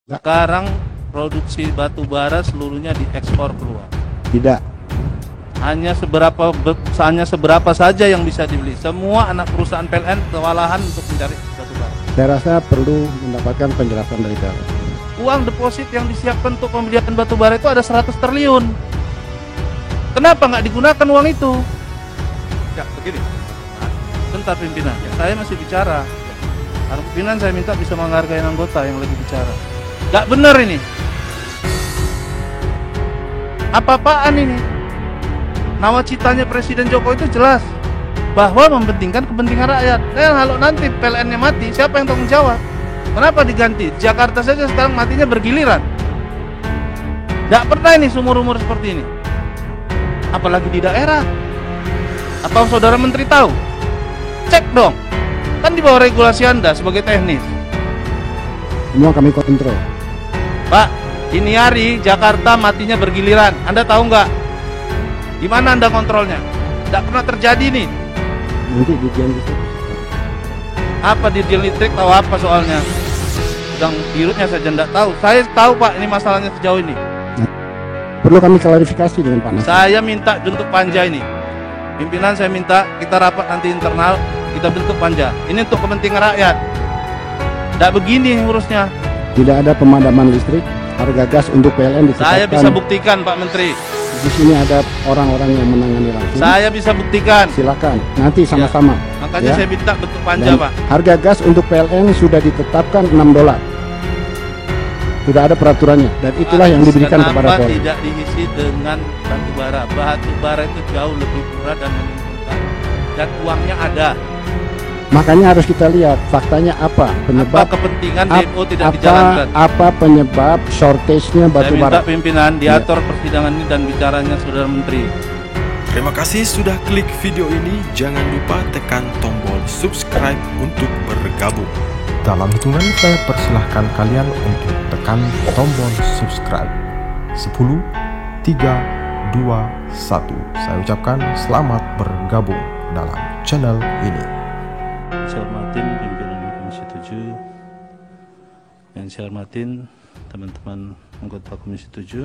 Sekarang produksi batu bara seluruhnya diekspor keluar. Tidak. Hanya seberapa saja yang bisa dibeli. Semua anak perusahaan PLN kewalahan untuk mencari batu bara. Saya rasa perlu mendapatkan penjelasan dari PLN. Uang deposit yang disiapkan untuk pembelian batu bara itu ada 100 triliun. Kenapa nggak digunakan uang itu? Ya, begini. Bentar pimpinan, saya masih bicara. Pimpinan saya minta bisa menghargai anggota yang lagi bicara. Nggak benar ini. Apa-apaan ini? Nawacitanya Presiden Jokowi itu jelas bahwa mementingkan kepentingan rakyat. Kalau nanti PLN-nya mati, siapa yang tanggung jawab? Kenapa diganti? Jakarta saja sekarang matinya bergiliran. Nggak pernah ini seumur-umur seperti ini. Apalagi di daerah. Apa saudara menteri tahu? Cek dong. Kan di bawah regulasi Anda sebagai teknis. Semua kami kontrol. Pak, ini hari Jakarta matinya bergiliran. Anda tahu nggak? Gimana Anda kontrolnya? Nggak pernah terjadi nih. Nanti Dirjen Listrik. Apa Dirjen Listrik tahu apa soalnya? Sedang dirutnya saja nggak tahu. Saya tahu Pak, ini masalahnya sejauh ini. Perlu kami klarifikasi dengan Pak Nasir. Saya minta bentuk panja ini. Pimpinan saya minta kita rapat nanti internal, kita bentuk panja. Ini untuk kepentingan rakyat. Nggak begini urusnya. Tidak ada pemadaman listrik, harga gas untuk PLN ditetapkan. Saya bisa buktikan Pak Menteri. Di sini ada orang-orang yang menangani langsung. Saya bisa buktikan. Silakan, nanti sama-sama. Makanya saya minta bentuk panja Dan Pak. harga gas untuk PLN sudah ditetapkan $6. Sudah ada peraturannya dan itulah yang diberikan kepada PLN. Tidak diisi dengan batu bara? Batu bara itu jauh lebih murah dan menguntungkan. Dan uangnya ada. Makanya harus kita lihat faktanya apa penyebab Apa kepentingan DMO tidak dijalankan? Apa penyebab shortage-nya batu Saya minta bara? pimpinan diatur persidangan ini dan bicaranya Saudara Menteri. Terima kasih sudah klik video ini. Jangan lupa tekan tombol subscribe untuk bergabung. Dalam hitungan saya persilahkan kalian untuk tekan tombol subscribe. 10, 3, 2, 1. Saya ucapkan selamat bergabung dalam channel ini. Saya hormatin pimpinan Komisi 7, yang saya hormatin teman-teman anggota Komisi 7,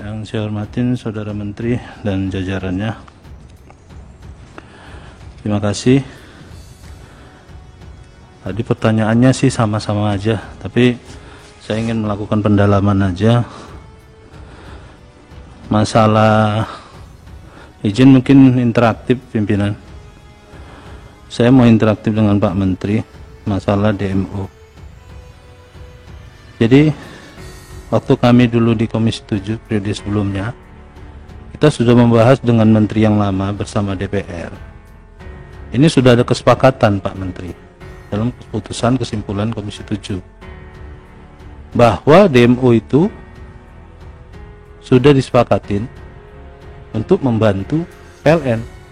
yang saya hormatin Saudara Menteri dan jajarannya. Terima kasih. Tadi pertanyaannya sih sama-sama aja, tapi saya ingin melakukan pendalaman aja. Masalah izin mungkin interaktif pimpinan. Saya mau interaktif dengan Pak Menteri masalah DMO. Jadi waktu kami dulu di Komisi 7 periode sebelumnya, kita sudah membahas dengan Menteri yang lama bersama DPR. Ini sudah ada kesepakatan Pak Menteri dalam keputusan kesimpulan Komisi 7 bahwa DMO itu sudah disepakatin untuk membantu PLN.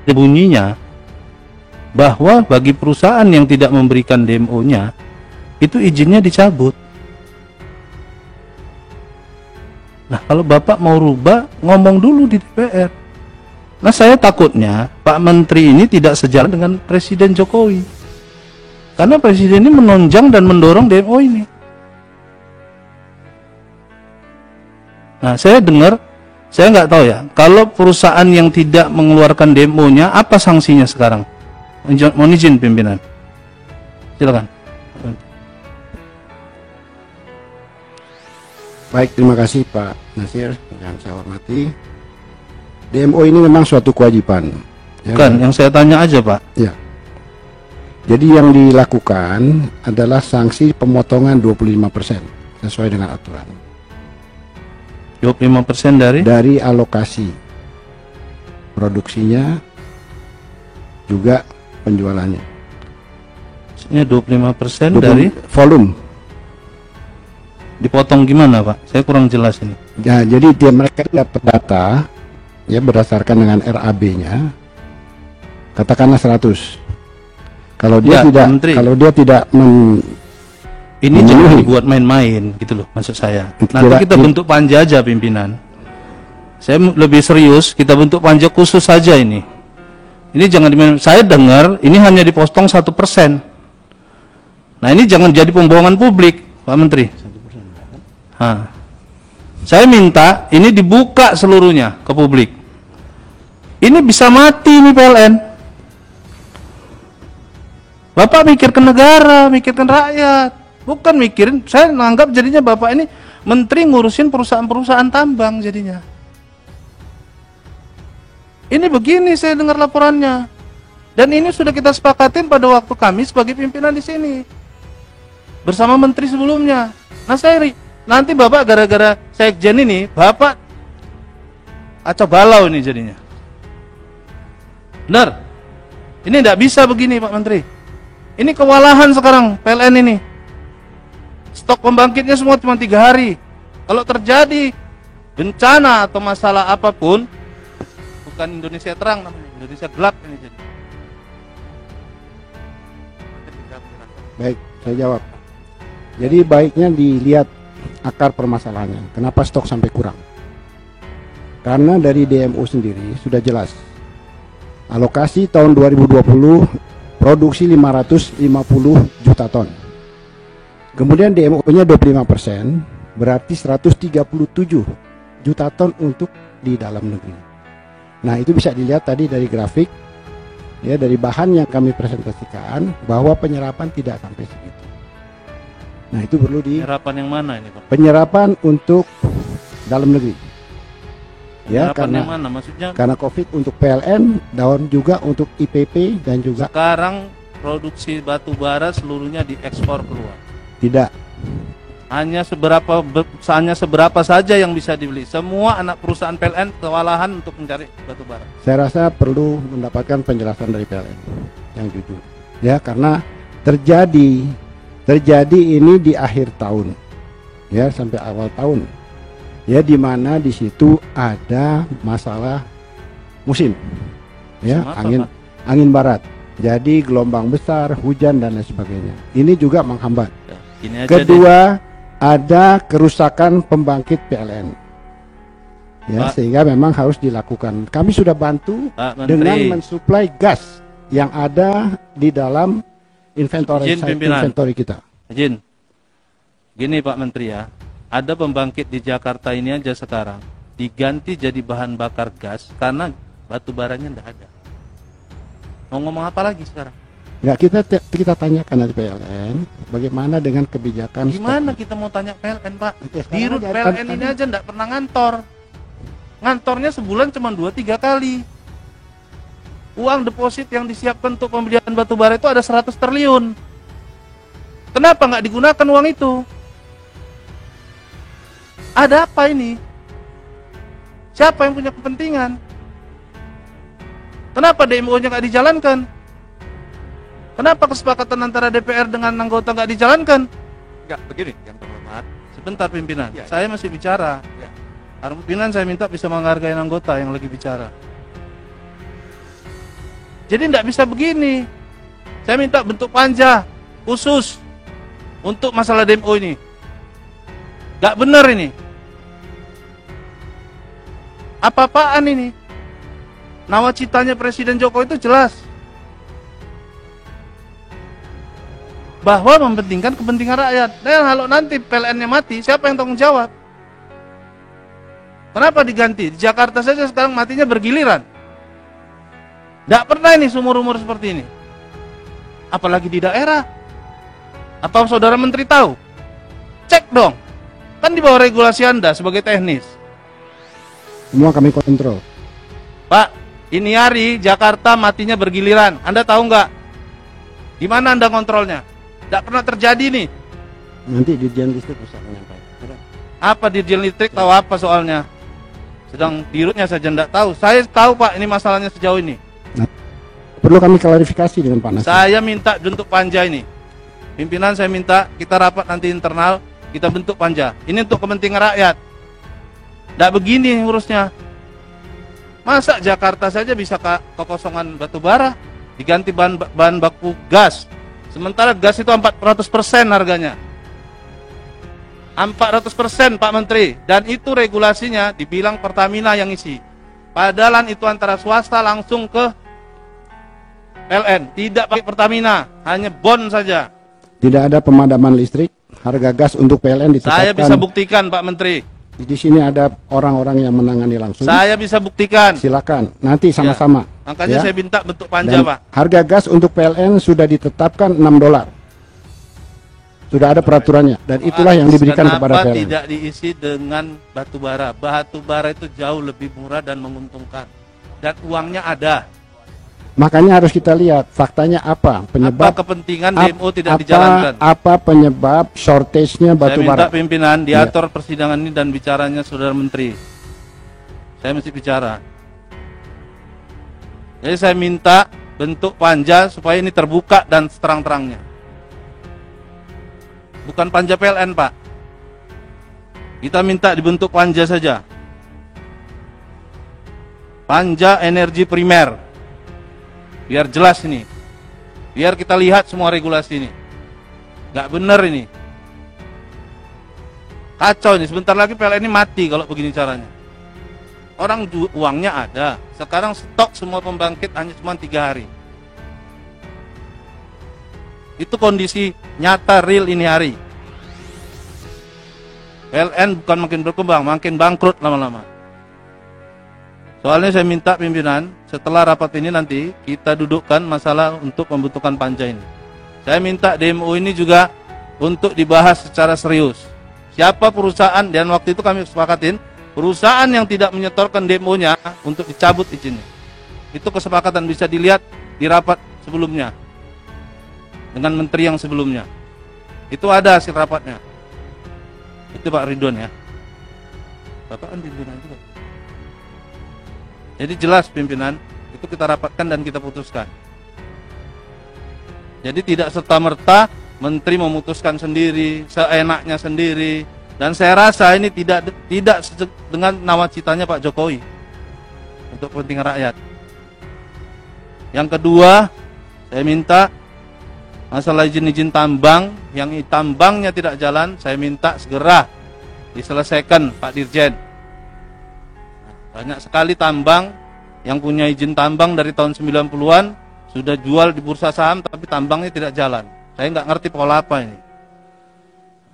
Bunyinya bahwa bagi perusahaan yang tidak memberikan DMO-nya itu izinnya dicabut. Nah, kalau Bapak mau rubah, ngomong dulu di DPR. Nah, saya takutnya Pak Menteri ini tidak sejalan dengan Presiden Jokowi, karena Presiden ini menonjang dan mendorong DMO ini. Nah, saya dengar, saya nggak tahu ya, kalau perusahaan yang tidak mengeluarkan DMO-nya, apa sanksinya sekarang? Mohon izin pimpinan. Silakan. Baik, terima kasih Pak Nasir yang saya hormati. DMO ini memang suatu kewajiban. Ya, Bukan, yang saya tanya aja Pak. Ya. Jadi yang dilakukan adalah sanksi pemotongan 25% sesuai dengan aturan. 25% dari alokasi produksinya juga penjualannya. Ini 25% dari volume. Dipotong gimana Pak? Saya kurang jelas ini. Ya, jadi mereka dapat data ya berdasarkan dengan RAB-nya. Katakanlah 100. Kalau dia Ya, tidak Menteri. kalau dia tidak Ini jangan dibuat main-main gitu loh maksud saya. Nanti kita bentuk panja aja pimpinan. Saya lebih serius, kita bentuk panja khusus saja ini. Ini jangan dimain. Saya dengar ini hanya dipotong 1%. Nah ini jangan jadi pembohongan publik, Pak Menteri. Saya minta ini dibuka seluruhnya ke publik. Ini bisa mati nih PLN. Bapak mikirkan negara, mikirkan rakyat, bukan mikirin. Saya menganggap jadinya Bapak ini menteri ngurusin perusahaan-perusahaan tambang jadinya. Ini begini saya dengar laporannya. Dan ini sudah kita sepakatin pada waktu kami sebagai pimpinan di sini. Bersama menteri sebelumnya. Nah nanti Bapak gara-gara sekjen ini, Bapak acau balau ini jadinya. Benar? Ini tidak bisa begini Pak Menteri. Ini kewalahan sekarang PLN ini. Stok pembangkitnya semua cuma 3 hari. Kalau terjadi bencana atau masalah apapun, bukan Indonesia terang namanya, Indonesia gelap ini jadi. Baik, saya jawab. Jadi baiknya dilihat akar permasalahannya. Kenapa stok sampai kurang? Karena dari DMO sendiri sudah jelas. Alokasi tahun 2020 produksi 550 juta ton. Kemudian DMO-nya 25%, berarti 137 juta ton untuk di dalam negeri. Nah, itu bisa dilihat tadi dari grafik, ya, dari bahan yang kami presentasikan bahwa penyerapan tidak sampai segitu. Nah, itu perlu Penyerapan yang mana ini Pak? Penyerapan untuk dalam negeri. Ya, Penyerapan karena yang mana maksudnya? Karena COVID untuk PLN dan juga untuk IPP dan juga Sekarang produksi batu bara seluruhnya diekspor keluar. tidak. Hanya seberapa saja yang bisa dibeli. Semua anak perusahaan PLN kewalahan untuk mencari batu bara. Saya rasa perlu mendapatkan penjelasan dari PLN yang jujur. Ya, karena terjadi ini di akhir tahun. Ya, sampai awal tahun. Ya, di mana di situ ada masalah musim. Ya, angin barat. Jadi gelombang besar, hujan dan lain sebagainya. Ini juga menghambat. Ini aja Kedua, ada kerusakan pembangkit PLN. Ya, Pak, sehingga memang harus dilakukan. Kami sudah bantu Pak Menteri, dengan mensuplai gas yang ada di dalam inventory kita. Izin. Gini Pak Menteri ya, ada pembangkit di Jakarta ini aja sekarang diganti jadi bahan bakar gas karena batu baranya enggak ada. Mau ngomong apa lagi sekarang? Ya, kita tanyakan dari PLN bagaimana dengan kebijakan Gimana stok. kita mau tanya PLN Pak? Oke, sekarang Dirut aja, PLN ini aja enggak pernah ngantor. Ngantornya sebulan cuma 2-3 kali. Uang deposit yang disiapkan untuk pembelian batu bara itu ada 100 triliun. Kenapa nggak digunakan uang itu? Ada apa ini? Siapa yang punya kepentingan? Kenapa DMO-nya nggak dijalankan? Kenapa kesepakatan antara DPR dengan anggota nggak dijalankan? Enggak, begini yang terhormat. Sebentar pimpinan, Ya. saya masih bicara. Ya. Pimpinan saya minta bisa menghargai anggota yang lagi bicara. Jadi tidak bisa begini. Saya minta bentuk panja khusus untuk masalah DMO ini. Gak benar ini. Apa-apaan ini? Nawacitanya Presiden Jokowi itu jelas. Bahwa mementingkan kepentingan rakyat. Dan kalau nanti PLN-nya mati, siapa yang tanggung jawab? Kenapa diganti? Di Jakarta saja sekarang matinya bergiliran. Tidak pernah ini seumur-umur seperti ini. Apalagi di daerah. Apa saudara menteri tahu? Cek dong. Kan di bawah regulasi Anda sebagai teknis. Semua kami kontrol. Pak, ini hari Jakarta matinya bergiliran. Anda tahu nggak? Di mana Anda kontrolnya? Tidak pernah terjadi nih. Nanti Dirjen Listrik bisa menyampaikan. Apa Dirjen Listrik tahu apa soalnya? Sedang dirutnya saja tidak tahu. Saya tahu Pak, ini masalahnya sejauh ini. Perlu kami klarifikasi dengan Pak Nasir. Saya minta bentuk panja ini. Pimpinan saya minta kita rapat nanti internal, kita bentuk panja. Ini untuk kepentingan rakyat. Tidak begini urusnya. Masa Jakarta saja bisa kekosongan batu bara, diganti bahan baku gas. Sementara gas itu 400% harganya. 400% Pak Menteri. Dan itu regulasinya dibilang Pertamina yang isi. Padahal itu antara swasta langsung ke PLN. Tidak pakai Pertamina, hanya bond saja. Tidak ada pemadaman listrik, harga gas untuk PLN ditetapkan. Saya bisa buktikan, Pak Menteri. Di sini ada orang-orang yang menangani langsung. Saya bisa buktikan. Silakan, nanti sama-sama. Makanya Ya. saya minta bentuk panja, Dan Pak. harga gas untuk PLN sudah ditetapkan $6. Sudah ada peraturannya, dan itulah yang diberikan kepada Kenapa PLN. tidak diisi dengan batu bara? Batu bara itu jauh lebih murah dan menguntungkan. Dan uangnya ada. Makanya harus kita lihat faktanya apa penyebab Apa kepentingan DMO tidak dijalankan? Apa penyebab shortage-nya Saya batu minta bara? pimpinan diatur persidangan ini dan bicaranya Saudara Menteri. Saya mesti bicara. Jadi saya minta bentuk panja supaya ini terbuka dan seterang-terangnya. Bukan panja PLN, Pak. Kita minta dibentuk panja saja. Panja energi primer. Biar jelas ini. Biar kita lihat semua regulasi ini. Nggak benar ini. Kacau ini, sebentar lagi PLN ini mati kalau begini caranya. Orang uangnya ada. Sekarang stok semua pembangkit hanya cuma 3 hari. Itu kondisi nyata real ini hari. PLN bukan makin berkembang, makin bangkrut lama-lama. Soalnya saya minta pimpinan, setelah rapat ini nanti kita dudukkan masalah untuk pembentukan panja ini. Saya minta DMO ini juga untuk dibahas secara serius. Siapa perusahaan, dan waktu itu kami sepakatin, perusahaan yang tidak menyetorkan DMO-nya untuk dicabut izinnya. Itu kesepakatan bisa dilihat di rapat sebelumnya. Dengan menteri yang sebelumnya. Itu ada hasil rapatnya. Itu Pak Ridwan ya. Bapak kan pimpinan juga. Jadi jelas pimpinan, itu kita rapatkan dan kita putuskan. Jadi tidak serta-merta menteri memutuskan sendiri, seenaknya sendiri. Dan saya rasa ini tidak dengan nawacitanya Pak Jokowi untuk kepentingan rakyat. Yang kedua, saya minta masalah izin-izin tambang, yang tambangnya tidak jalan, saya minta segera diselesaikan Pak Dirjen. Banyak sekali tambang yang punya izin tambang dari tahun 90-an, sudah jual di bursa saham tapi tambangnya tidak jalan. Saya nggak ngerti pola apa ini.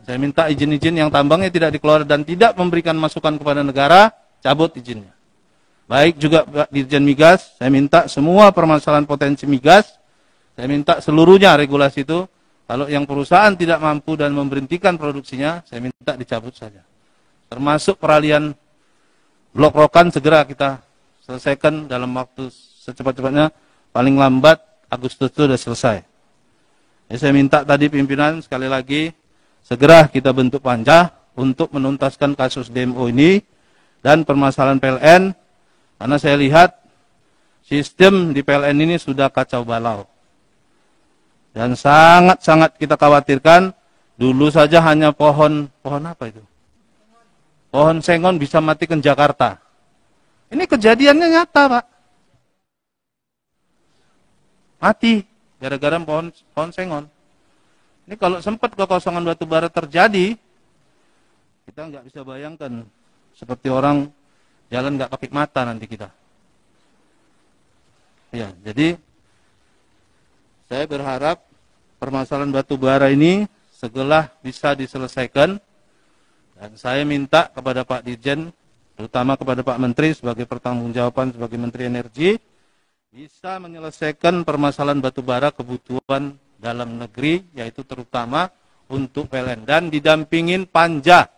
Saya minta izin-izin yang tambangnya tidak dikeluarkan dan tidak memberikan masukan kepada negara, cabut izinnya. Baik juga Pak Dirjen Migas, saya minta semua permasalahan potensi migas, saya minta seluruhnya regulasi itu, kalau yang perusahaan tidak mampu dan memberhentikan produksinya, saya minta dicabut saja. Termasuk peralihan blok rokan segera kita selesaikan dalam waktu secepat-cepatnya, paling lambat Agustus itu sudah selesai. Jadi saya minta tadi pimpinan sekali lagi, segera kita bentuk panja untuk menuntaskan kasus DMO ini dan permasalahan PLN, karena saya lihat sistem di PLN ini sudah kacau balau. Dan sangat-sangat kita khawatirkan, dulu saja hanya pohon apa itu? Pohon sengon bisa matikan Jakarta. Ini kejadiannya nyata, Pak. Mati, gara-gara pohon sengon. Ini kalau sempat kekosongan batu bara terjadi, kita nggak bisa bayangkan, seperti orang jalan nggak pakai mata nanti kita. Ya, jadi saya berharap permasalahan batu bara ini segera bisa diselesaikan, dan saya minta kepada Pak Dirjen, terutama kepada Pak Menteri sebagai pertanggungjawaban sebagai Menteri Energi, bisa menyelesaikan permasalahan batu bara kebutuhan dalam negeri, yaitu terutama untuk PLN, dan didampingin panja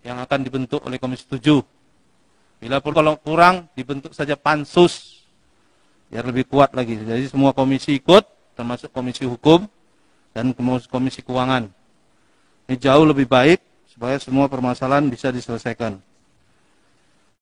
yang akan dibentuk oleh Komisi 7. Bila pun kalau kurang, dibentuk saja pansus biar lebih kuat lagi. Jadi semua komisi ikut, termasuk komisi hukum dan komisi keuangan. Ini jauh lebih baik supaya semua permasalahan bisa diselesaikan.